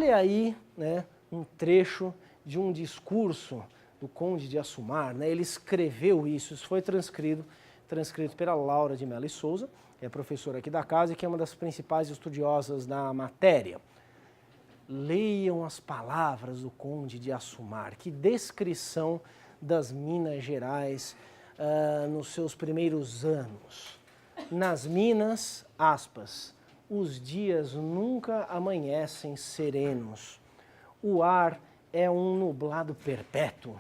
olha aí, né, um trecho de um discurso do Conde de Assumar, né? Ele escreveu isso foi transcrito pela Laura de Mello e Souza, que é professora aqui da casa e que é uma das principais estudiosas da matéria. Leiam as palavras do Conde de Assumar, que descrição das Minas Gerais nos seus primeiros anos. Nas Minas, aspas, os dias nunca amanhecem serenos, o ar é um nublado perpétuo,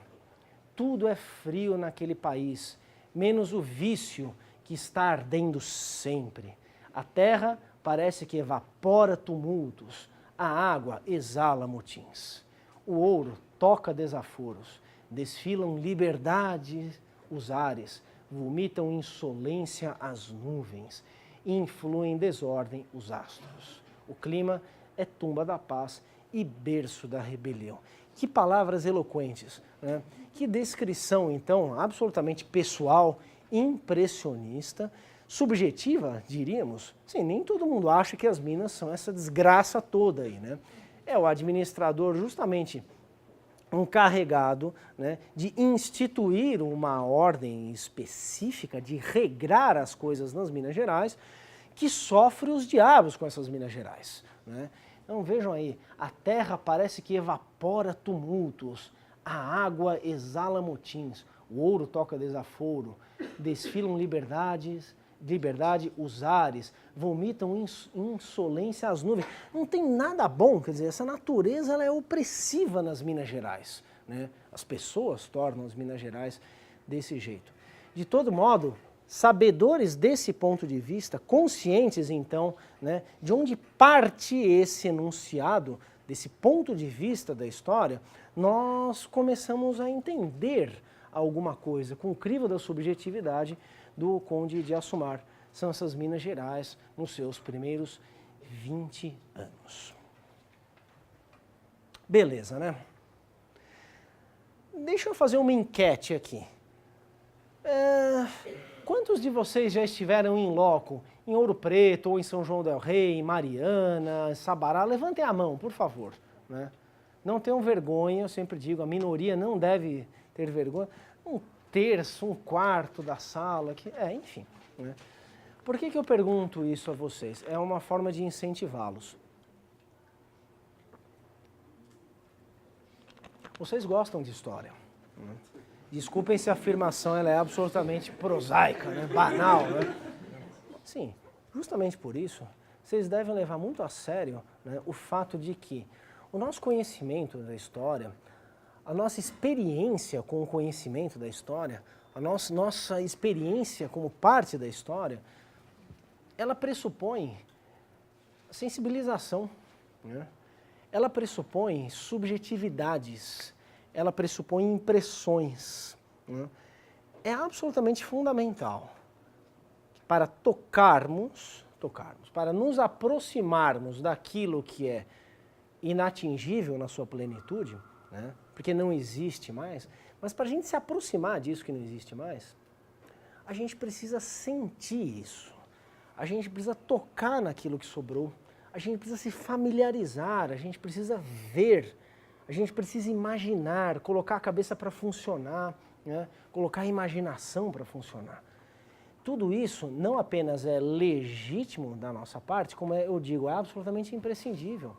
tudo é frio naquele país, menos o vício que está ardendo sempre. A terra parece que evapora tumultos, a água exala motins. O ouro toca desaforos, desfilam liberdade os ares, vomitam insolência as nuvens, influem desordem os astros. O clima é tumba da paz e berço da rebelião. Que palavras eloquentes, né? Que descrição, então, absolutamente pessoal, impressionista, subjetiva, diríamos. Sim, nem todo mundo acha que as Minas são essa desgraça toda aí, né? É o administrador justamente encarregado, né, de instituir uma ordem específica, de regrar as coisas nas Minas Gerais, que sofre os diabos com essas Minas Gerais, né? Então vejam aí, a terra parece que evapora tumultos, a água exala motins, o ouro toca desaforo, desfilam liberdade, os ares, vomitam insolência as nuvens. Não tem nada bom, quer dizer, essa natureza ela é opressiva nas Minas Gerais, né? As pessoas tornam as Minas Gerais desse jeito. De todo modo, sabedores desse ponto de vista, conscientes então, né, de onde parte esse enunciado, desse ponto de vista da história, nós começamos a entender alguma coisa com o crivo da subjetividade do Conde de Assumar. São essas Minas Gerais nos seus primeiros 20 anos. Beleza, né? Deixa eu fazer uma enquete aqui. Quantos de vocês já estiveram em loco, em Ouro Preto, ou em São João del Rei, em Mariana, em Sabará? Levantem a mão, por favor, né? Não tenham vergonha, eu sempre digo, a minoria não deve ter vergonha. Um terço, um quarto da sala, enfim, né? Por que eu pergunto isso a vocês? É uma forma de incentivá-los. Vocês gostam de história, né? Desculpem se a afirmação ela é absolutamente prosaica, né? Banal, né? Sim, justamente por isso, vocês devem levar muito a sério, né, o fato de que o nosso conhecimento da história, a nossa experiência com o conhecimento da história, a nossa experiência como parte da história, ela pressupõe sensibilização, né? Ela pressupõe subjetividades, ela pressupõe impressões, né? É absolutamente fundamental para tocarmos, para nos aproximarmos daquilo que é inatingível na sua plenitude, né? Porque não existe mais, mas para a gente se aproximar disso que não existe mais, a gente precisa sentir isso, a gente precisa tocar naquilo que sobrou, a gente precisa se familiarizar, a gente precisa ver, a gente precisa imaginar, colocar a cabeça para funcionar, né? Colocar a imaginação para funcionar. Tudo isso não apenas é legítimo da nossa parte, como eu digo, é absolutamente imprescindível.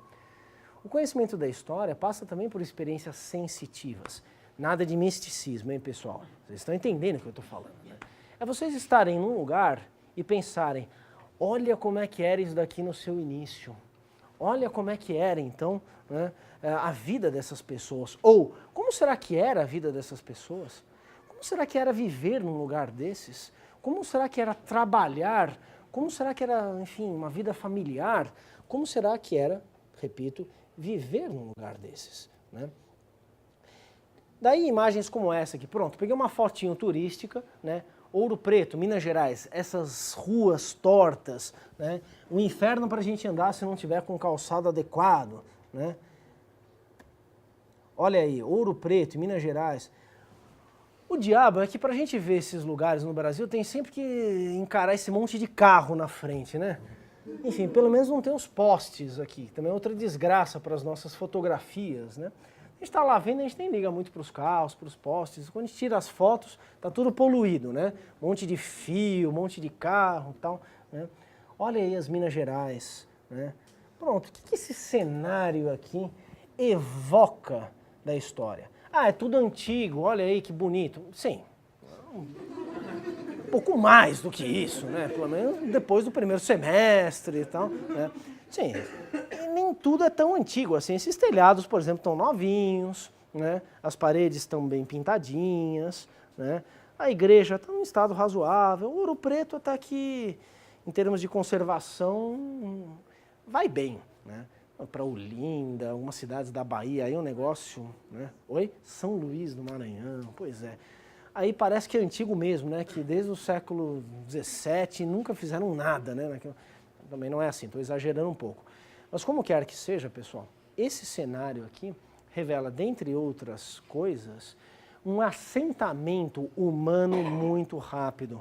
O conhecimento da história passa também por experiências sensitivas. Nada de misticismo, hein, pessoal? Vocês estão entendendo o que eu estou falando, né? É vocês estarem num lugar e pensarem, olha como é que era isso daqui no seu início. Olha como é que era, então, né, a vida dessas pessoas. Ou, como será que era a vida dessas pessoas? Como será que era viver num lugar desses? Como será que era trabalhar? Como será que era, enfim, uma vida familiar? Como será que era, repito, viver num lugar desses, né? Daí imagens como essa aqui, pronto, peguei uma fotinho turística, né? Ouro Preto, Minas Gerais, essas ruas tortas, né? O inferno para a gente andar se não tiver com calçado adequado, né? Olha aí, Ouro Preto, Minas Gerais. O diabo é que para a gente ver esses lugares no Brasil tem sempre que encarar esse monte de carro na frente, né? enfim, pelo menos não tem os postes aqui. Também é outra desgraça para as nossas fotografias, né? A gente está lá vendo, a gente nem liga muito para os carros, para os postes. Quando a gente tira as fotos, tá tudo poluído, né? Um monte de fio, um monte de carro e tal, né? Olha aí as Minas Gerais, né? Pronto, o que esse cenário aqui evoca da história? Ah, é tudo antigo, olha aí que bonito. Sim, um pouco mais do que isso, né? Pelo menos depois do primeiro semestre e tal, né? Sim, e nem tudo é tão antigo assim. Esses telhados, por exemplo, estão novinhos, né? As paredes estão bem pintadinhas, né? A igreja está em um estado razoável. O Ouro Preto até que, em termos de conservação, vai bem, né? Para Olinda, algumas cidades da Bahia, aí é um negócio, né? Oi? São Luís do Maranhão, pois é. Aí parece que é antigo mesmo, né? Que desde o século XVII nunca fizeram nada, né? Também não é assim, estou exagerando um pouco. Mas como quer que seja, pessoal, esse cenário aqui revela, dentre outras coisas, um assentamento humano muito rápido,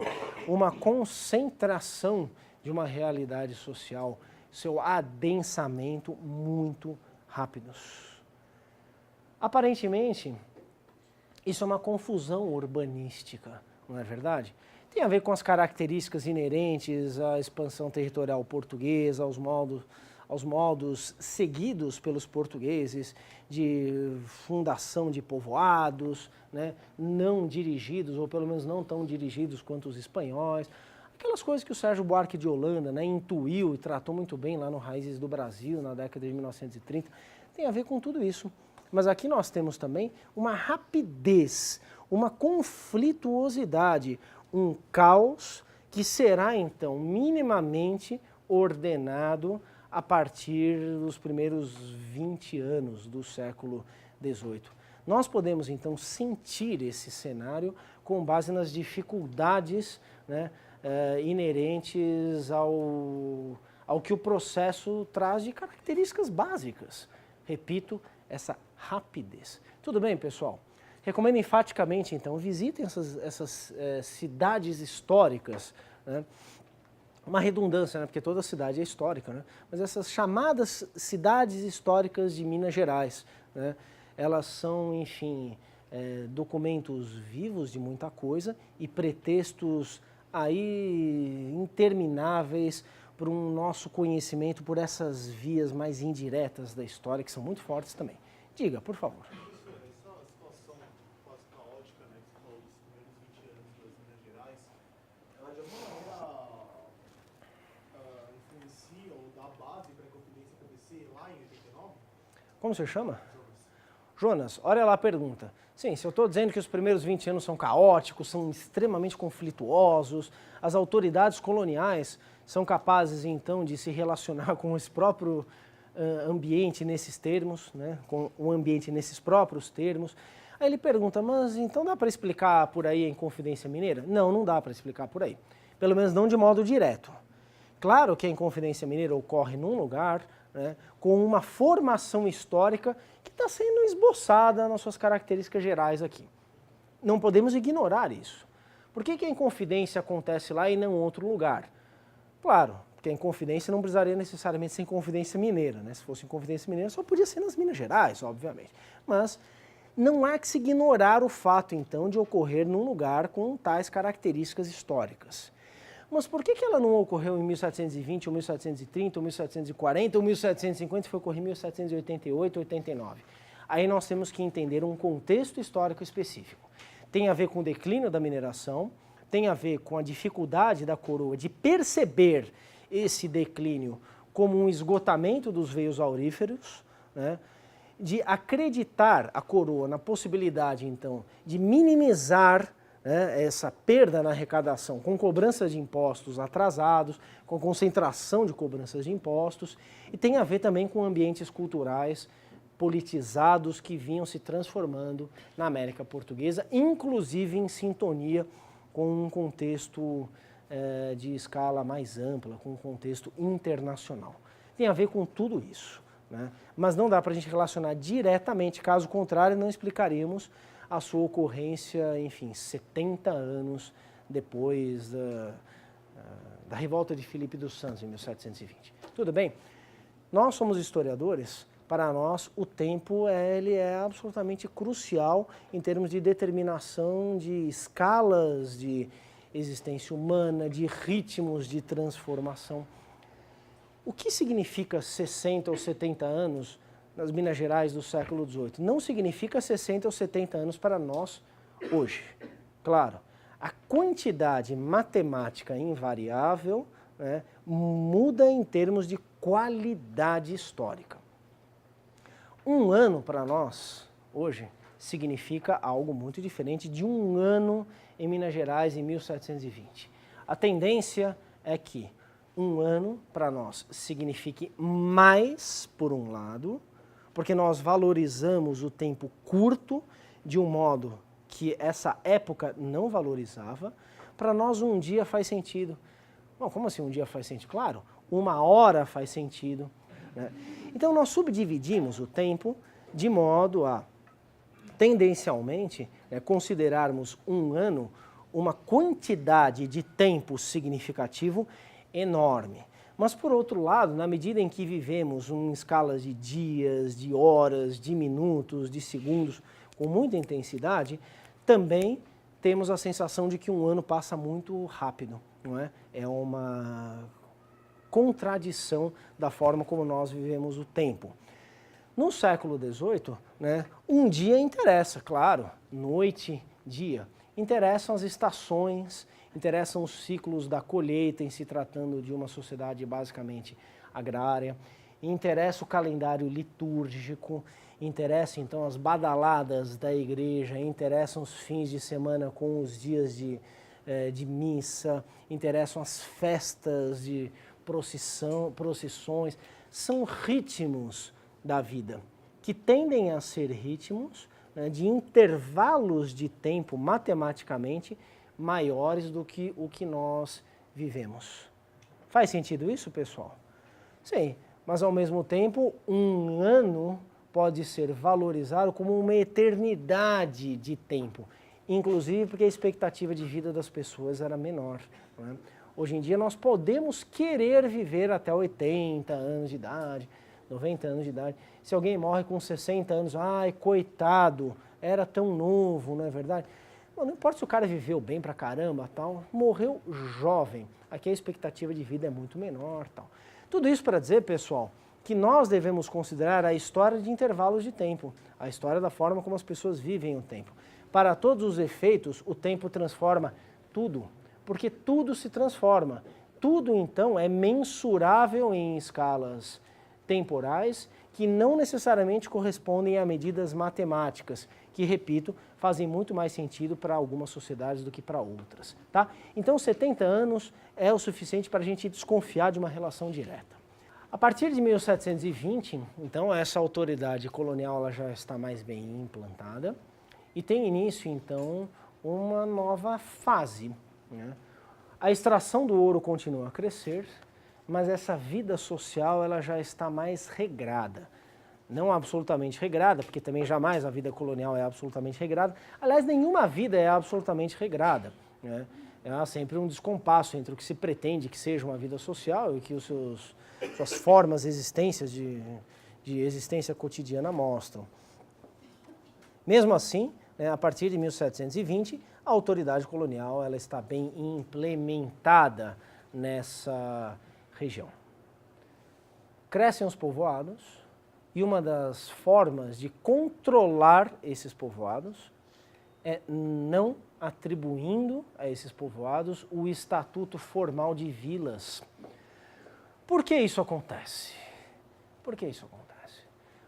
uma concentração de uma realidade social, seu adensamento muito rápidos. Aparentemente, isso é uma confusão urbanística, não é verdade? Tem a ver com as características inerentes à expansão territorial portuguesa, aos modos seguidos pelos portugueses de fundação de povoados, né, não dirigidos, ou pelo menos não tão dirigidos quanto os espanhóis. Aquelas coisas que o Sérgio Buarque de Holanda, né, intuiu e tratou muito bem lá no Raízes do Brasil, na década de 1930, tem a ver com tudo isso. Mas aqui nós temos também uma rapidez, uma conflituosidade, um caos que será então minimamente ordenado a partir dos primeiros 20 anos do século XVIII. Nós podemos então sentir esse cenário com base nas dificuldades, né, inerentes ao que o processo traz de características básicas. Repito, essa rapidez. Tudo bem, pessoal? Recomendo enfaticamente, então, visitem essas cidades históricas, né? Uma redundância, né? Porque toda cidade é histórica, né? Mas essas chamadas cidades históricas de Minas Gerais, né? Elas são, enfim, documentos vivos de muita coisa e pretextos aí intermináveis para um nosso conhecimento por essas vias mais indiretas da história, que são muito fortes também. Diga, por favor. Professor, essa situação quase caótica, né, que você falou dos primeiros 20 anos das Minas Gerais, ela de alguma maneira influencia ou dá base para a Inconfidência acontecer lá em 89? Como você chama? Jonas, olha lá a pergunta. Sim, se eu estou dizendo que os primeiros 20 anos são caóticos, são extremamente conflituosos, as autoridades coloniais são capazes, então, de se relacionar com esse próprio ambiente nesses termos, né, com o ambiente nesses próprios termos. Aí ele pergunta, mas então dá para explicar por aí a Inconfidência Mineira? Não, não dá para explicar por aí. Pelo menos não de modo direto. Claro que a Inconfidência Mineira ocorre num lugar, né, com uma formação histórica que está sendo esboçada nas suas características gerais aqui. Não podemos ignorar isso. Por que a Inconfidência acontece lá e não em outro lugar? Claro, porque a Inconfidência não precisaria necessariamente ser Inconfidência Mineira, né? Se fosse Inconfidência Mineira só podia ser nas Minas Gerais, obviamente. Mas não há que se ignorar o fato, então, de ocorrer num lugar com tais características históricas. Mas por que ela não ocorreu em 1720, ou 1730, ou 1740, ou 1750 e foi ocorrer em 1788, 89? Aí nós temos que entender um contexto histórico específico. Tem a ver com o declínio da mineração, tem a ver com a dificuldade da coroa de perceber esse declínio como um esgotamento dos veios auríferos, né? De acreditar a coroa na possibilidade, então, de minimizar, né, essa perda na arrecadação com cobranças de impostos atrasados, com concentração de cobranças de impostos, e tem a ver também com ambientes culturais politizados que vinham se transformando na América Portuguesa, inclusive em sintonia com um contexto de escala mais ampla, com um contexto internacional. Tem a ver com tudo isso, né? Mas não dá para a gente relacionar diretamente, caso contrário, não explicaríamos a sua ocorrência, enfim, 70 anos depois da revolta de Filipe dos Santos, em 1720. Tudo bem? Nós somos historiadores, para nós o tempo ele é absolutamente crucial em termos de determinação de escalas de existência humana, de ritmos de transformação. O que significa 60 ou 70 anos nas Minas Gerais do século XVIII? Não significa 60 ou 70 anos para nós hoje. Claro, a quantidade matemática invariável, né, muda em termos de qualidade histórica. Um ano para nós, hoje, significa algo muito diferente de um ano em Minas Gerais em 1720. A tendência é que um ano para nós signifique mais, por um lado, porque nós valorizamos o tempo curto de um modo que essa época não valorizava. Para nós um dia faz sentido. Bom, como assim um dia faz sentido? Claro, uma hora faz sentido, né? Então nós subdividimos o tempo de modo a, tendencialmente, considerarmos um ano uma quantidade de tempo significativo enorme. Mas, por outro lado, na medida em que vivemos em escalas de dias, de horas, de minutos, de segundos, com muita intensidade, também temos a sensação de que um ano passa muito rápido, não é? É uma contradição da forma como nós vivemos o tempo. No século XVIII, né, um dia interessa, claro, noite, dia. Interessam as estações, interessam os ciclos da colheita em se tratando de uma sociedade basicamente agrária, interessa o calendário litúrgico, interessa então as badaladas da igreja, interessam os fins de semana com os dias de missa, interessam as festas de procissões, são ritmos da vida, que tendem a ser ritmos, né, de intervalos de tempo matematicamente maiores do que o que nós vivemos. Faz sentido isso, pessoal? Sim, mas ao mesmo tempo um ano pode ser valorizado como uma eternidade de tempo, inclusive porque a expectativa de vida das pessoas era menor, né? Hoje em dia nós podemos querer viver até 80 anos de idade, 90 anos de idade. Se alguém morre com 60 anos, ai, coitado, era tão novo, não é verdade? Não importa se o cara viveu bem pra caramba, tal, morreu jovem. Aqui a expectativa de vida é muito menor, tal. Tudo isso para dizer, pessoal, que nós devemos considerar a história de intervalos de tempo, a história da forma como as pessoas vivem o tempo. Para todos os efeitos, o tempo transforma tudo, porque tudo se transforma. Tudo, então, é mensurável em escalas temporais que não necessariamente correspondem a medidas matemáticas, que, repito, fazem muito mais sentido para algumas sociedades do que para outras, tá? Então, 70 anos é o suficiente para a gente desconfiar de uma relação direta. A partir de 1720, então, essa autoridade colonial ela já está mais bem implantada e tem início, então, uma nova fase, né? A extração do ouro continua a crescer, mas essa vida social ela já está mais regrada. Não absolutamente regrada, porque também jamais a vida colonial é absolutamente regrada. Aliás, nenhuma vida é absolutamente regrada, né? Há sempre um descompasso entre o que se pretende que seja uma vida social e o que suas formas existências de existência cotidiana mostram. Mesmo assim, né, a partir de 1720, a autoridade colonial ela está bem implementada nessa região. Crescem os povoados e uma das formas de controlar esses povoados é não atribuindo a esses povoados o estatuto formal de vilas. Por que isso acontece? Por que isso acontece?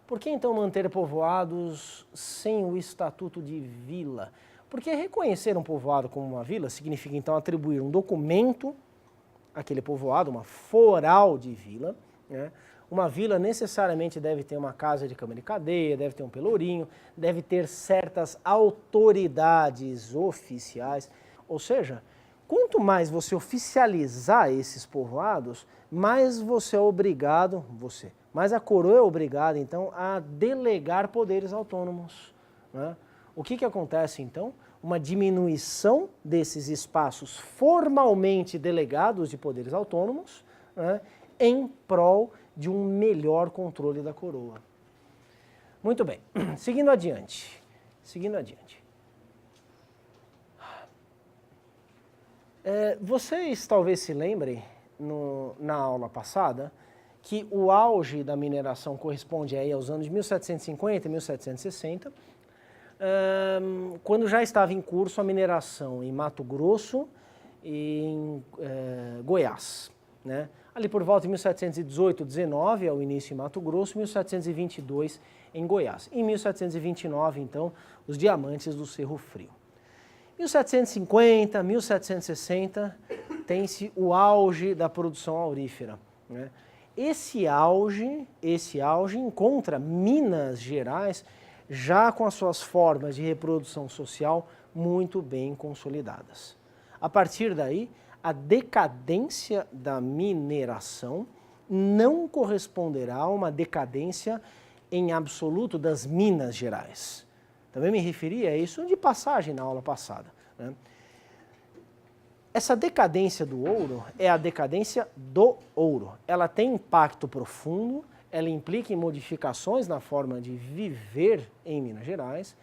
Por que então manter povoados sem o estatuto de vila? Porque reconhecer um povoado como uma vila significa então atribuir um documento àquele povoado, uma foral de vila, né? Uma vila necessariamente deve ter uma casa de câmara e cadeia, deve ter um pelourinho, deve ter certas autoridades oficiais. Ou seja, quanto mais você oficializar esses povoados, mais você é obrigado, mais a coroa é obrigada então a delegar poderes autônomos, né? O que acontece então? Uma diminuição desses espaços formalmente delegados de poderes autônomos, né, em prol de um melhor controle da coroa. Muito bem, seguindo adiante. Vocês talvez se lembrem, na aula passada, que o auge da mineração corresponde aí aos anos de 1750 e 1760, quando já estava em curso a mineração em Mato Grosso e em Goiás, né? Ali por volta de 1718, 19 é o início em Mato Grosso, 1722 em Goiás. Em 1729, então, os diamantes do Cerro Frio. 1750, 1760, tem-se o auge da produção aurífera, né? Esse auge encontra Minas Gerais já com as suas formas de reprodução social muito bem consolidadas. A partir daí, a decadência da mineração não corresponderá a uma decadência em absoluto das Minas Gerais. Também me referi a isso de passagem na aula passada, né? Essa decadência do ouro é a decadência do ouro. Ela tem impacto profundo, ela implica em modificações na forma de viver em Minas Gerais.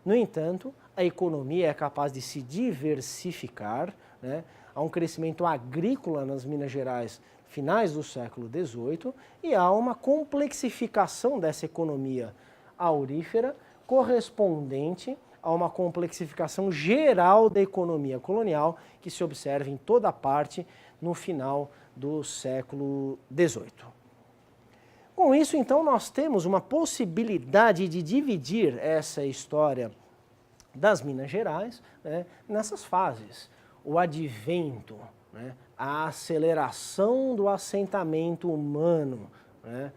No entanto, a economia é capaz de se diversificar, né? Há um crescimento agrícola nas Minas Gerais finais do século XVIII e há uma complexificação dessa economia aurífera correspondente a uma complexificação geral da economia colonial que se observa em toda parte no final do século XVIII. Com isso, então, nós temos uma possibilidade de dividir essa história das Minas Gerais, né, nessas fases. O advento, né, a aceleração do assentamento humano, né,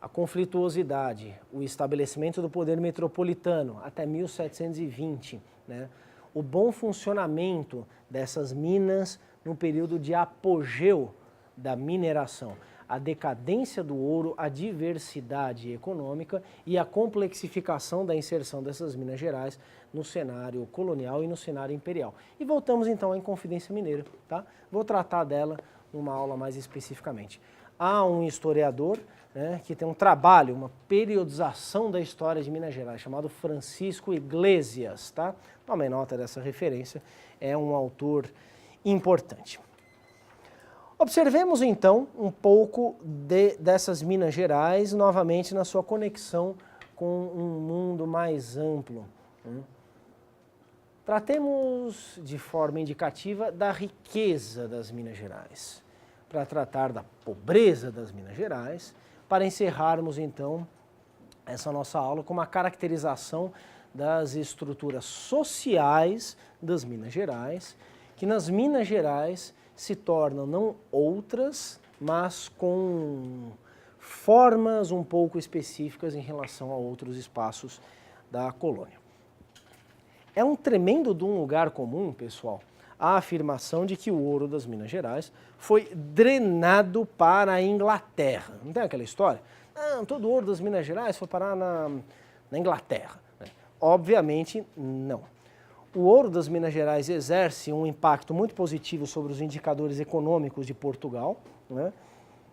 a conflituosidade, o estabelecimento do poder metropolitano até 1720, né, o bom funcionamento dessas minas no período de apogeu da mineração, a decadência do ouro, a diversidade econômica e a complexificação da inserção dessas Minas Gerais no cenário colonial e no cenário imperial. E voltamos então à Inconfidência Mineira, tá? Vou tratar dela numa aula mais especificamente. Há um historiador, né, que tem um trabalho, uma periodização da história de Minas Gerais, chamado Francisco Iglesias, tá? Tomem nota dessa referência, é um autor importante. Observemos então um pouco dessas Minas Gerais, novamente na sua conexão com um mundo mais amplo. Tratemos de forma indicativa da riqueza das Minas Gerais, para tratar da pobreza das Minas Gerais, para encerrarmos então essa nossa aula com uma caracterização das estruturas sociais das Minas Gerais, que nas Minas Gerais se tornam não outras, mas com formas um pouco específicas em relação a outros espaços da colônia. É um tremendo de um lugar comum, pessoal, a afirmação de que o ouro das Minas Gerais foi drenado para a Inglaterra. Não tem aquela história? Não, todo o ouro das Minas Gerais foi parar na Inglaterra. Obviamente, não. O ouro das Minas Gerais exerce um impacto muito positivo sobre os indicadores econômicos de Portugal, né,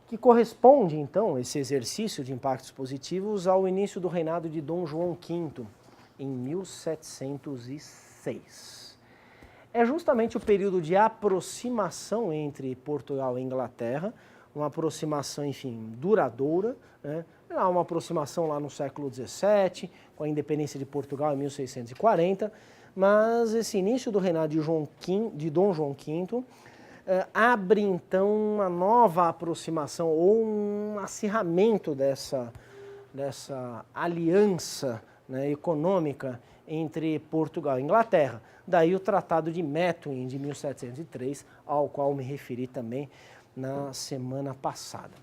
que corresponde, então, esse exercício de impactos positivos ao início do reinado de Dom João V, em 1706. É justamente o período de aproximação entre Portugal e Inglaterra, uma aproximação, enfim, duradoura, né? Há uma aproximação lá no século XVII, com a independência de Portugal em 1640, mas esse início do reinado de Dom João V abre então uma nova aproximação ou um acirramento dessa aliança, né, econômica entre Portugal e Inglaterra. Daí o Tratado de Methuen de 1703, ao qual me referi também na semana passada.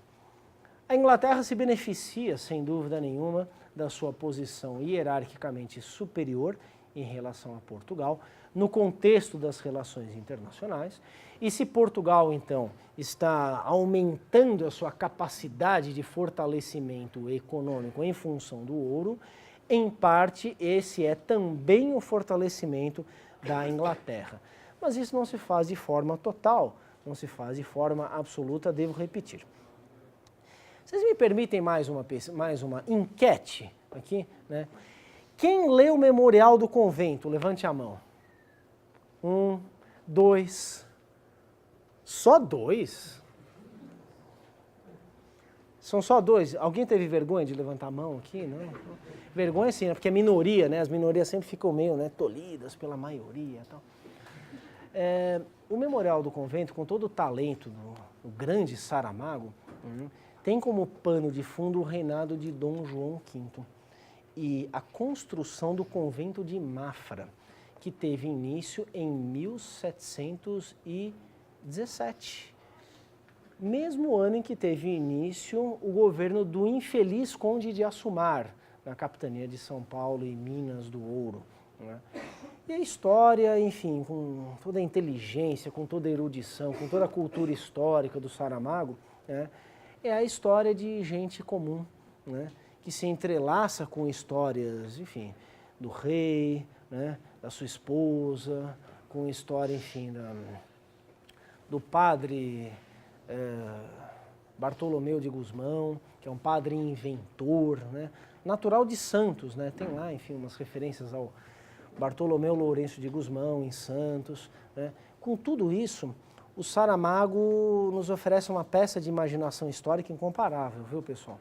A Inglaterra se beneficia, sem dúvida nenhuma, da sua posição hierarquicamente superior em relação a Portugal, no contexto das relações internacionais. E se Portugal, então, está aumentando a sua capacidade de fortalecimento econômico em função do ouro, Em parte, esse é também o fortalecimento da Inglaterra. Mas isso não se faz de forma total, não se faz de forma absoluta, devo repetir. Vocês me permitem mais uma enquete aqui, né? Quem lê o Memorial do Convento? Levante a mão. 1, 2. Só 2? São só 2. Alguém teve vergonha de levantar a mão aqui? Não? Vergonha sim, né? Porque é minoria, né? As minorias sempre ficam meio, né, tolhidas pela maioria e tal. O Memorial do Convento, com todo o talento do grande Saramago, tem como pano de fundo o reinado de Dom João V e a construção do convento de Mafra, que teve início em 1717. Mesmo ano em que teve início o governo do infeliz Conde de Assumar, na capitania de São Paulo e Minas do Ouro, né? E a história, enfim, com toda a inteligência, com toda a erudição, com toda a cultura histórica do Saramago, né, é a história de gente comum, né, que se entrelaça com histórias, enfim, do rei, né, da sua esposa, com história, enfim, do padre Bartolomeu de Gusmão, que é um padre inventor, né, natural de Santos, né, tem lá, enfim, umas referências ao Bartolomeu Lourenço de Gusmão, em Santos, né. Com tudo isso, o Saramago nos oferece uma peça de imaginação histórica incomparável, viu, pessoal?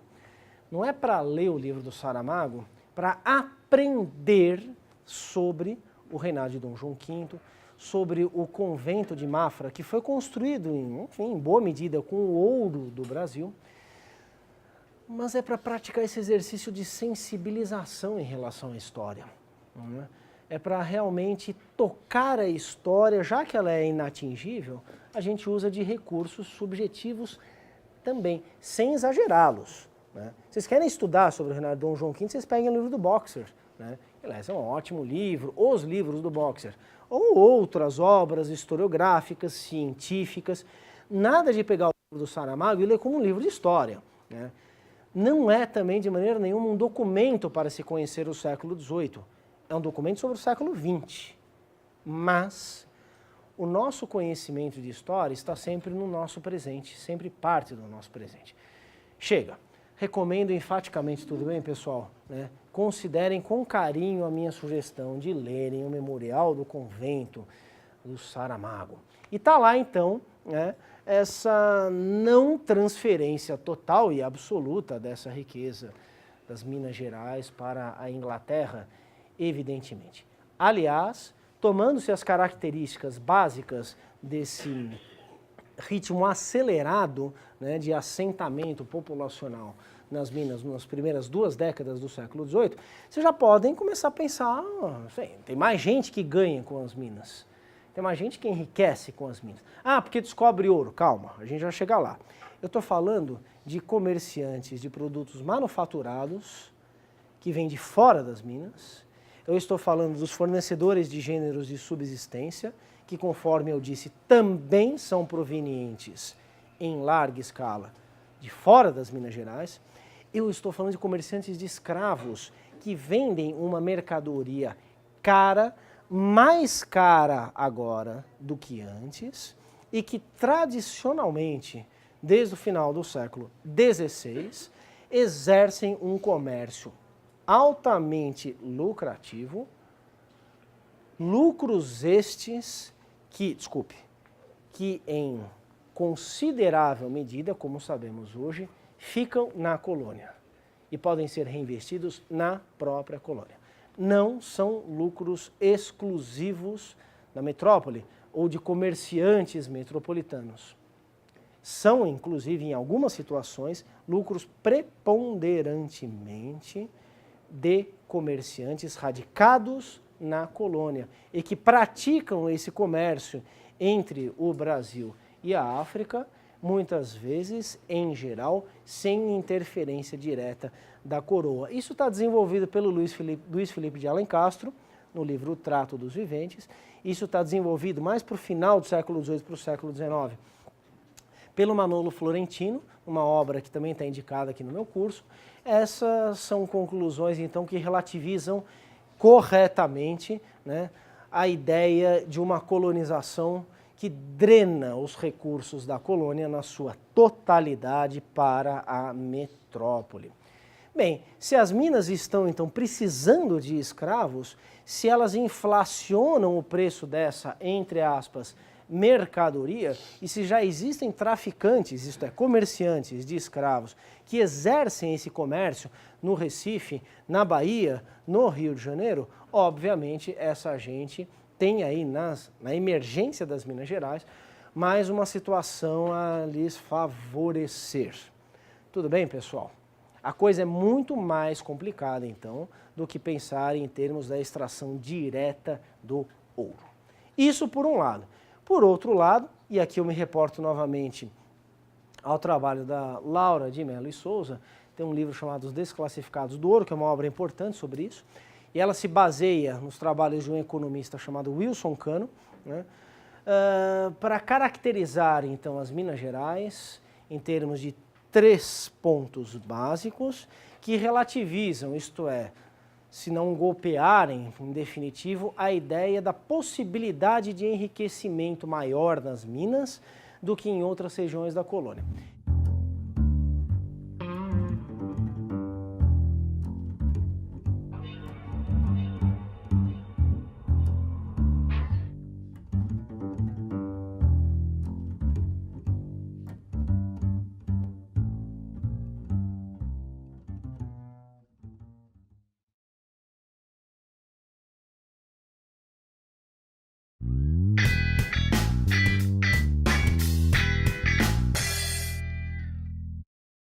Não é para ler o livro do Saramago, para aprender sobre o reinado de Dom João V, sobre o convento de Mafra, que foi construído, em boa medida, com o ouro do Brasil, mas é para praticar esse exercício de sensibilização em relação à história, né? É para realmente tocar a história, já que ela é inatingível, a gente usa de recursos subjetivos também, sem exagerá-los, né? Vocês querem estudar sobre o reinado de Dom João V, vocês peguem o livro do Boxer, né? Aliás, é um ótimo livro, os livros do Boxer, ou outras obras historiográficas, científicas, nada de pegar o livro do Saramago e ler como um livro de história, né? Não é também de maneira nenhuma um documento para se conhecer o século XVIII, é um documento sobre o século XX, mas o nosso conhecimento de história está sempre no nosso presente, sempre parte do nosso presente. Chega, recomendo enfaticamente, tudo bem, pessoal, né? Considerem com carinho a minha sugestão de lerem o Memorial do Convento do Saramago. E está lá, então, né, essa não transferência total e absoluta dessa riqueza das Minas Gerais para a Inglaterra, evidentemente. Aliás, tomando-se as características básicas desse ritmo acelerado, né, de assentamento populacional nas Minas nas primeiras 2 décadas do século XVIII, vocês já podem começar a pensar, tem mais gente que ganha com as Minas, tem mais gente que enriquece com as Minas. Ah, porque descobre ouro. Calma, a gente vai chegar lá. Eu estou falando de comerciantes de produtos manufaturados que vêm de fora das Minas. Eu estou falando dos fornecedores de gêneros de subsistência, que, conforme eu disse, também são provenientes em larga escala de fora das Minas Gerais. Eu estou falando de comerciantes de escravos que vendem uma mercadoria cara, mais cara agora do que antes, e que tradicionalmente, desde o final do século XVI, exercem um comércio altamente lucrativo, lucros estes que em considerável medida, como sabemos hoje, ficam na colônia e podem ser reinvestidos na própria colônia. Não são lucros exclusivos da metrópole ou de comerciantes metropolitanos. São, inclusive, em algumas situações, lucros preponderantemente de comerciantes radicados na colônia e que praticam esse comércio entre o Brasil e a África, muitas vezes, em geral, sem interferência direta da coroa. Isso está desenvolvido pelo Luiz Felipe de Alencastro, no livro O Trato dos Viventes. Isso está desenvolvido mais para o final do século XVIII para o século XIX pelo Manolo Florentino, uma obra que também está indicada aqui no meu curso. Essas são conclusões, então, que relativizam corretamente, né, a ideia de uma colonização que drena os recursos da colônia na sua totalidade para a metrópole. Bem, se as minas estão então precisando de escravos, se elas inflacionam o preço dessa, entre aspas, mercadoria, e se já existem traficantes, isto é, comerciantes de escravos, que exercem esse comércio no Recife, na Bahia, no Rio de Janeiro, obviamente essa gente tem aí na emergência das Minas Gerais mais uma situação a lhes favorecer. Tudo bem, pessoal? A coisa é muito mais complicada, então, do que pensar em termos da extração direta do ouro. Isso por um lado. Por outro lado, e aqui eu me reporto novamente ao trabalho da Laura de Mello e Souza, tem um livro chamado Os Desclassificados do Ouro, que é uma obra importante sobre isso, e ela se baseia nos trabalhos de um economista chamado Wilson Cano, né, para caracterizar, então, as Minas Gerais em termos de 3 pontos básicos que relativizam, isto é, se não golpearem, em definitivo, a ideia da possibilidade de enriquecimento maior nas minas do que em outras regiões da colônia.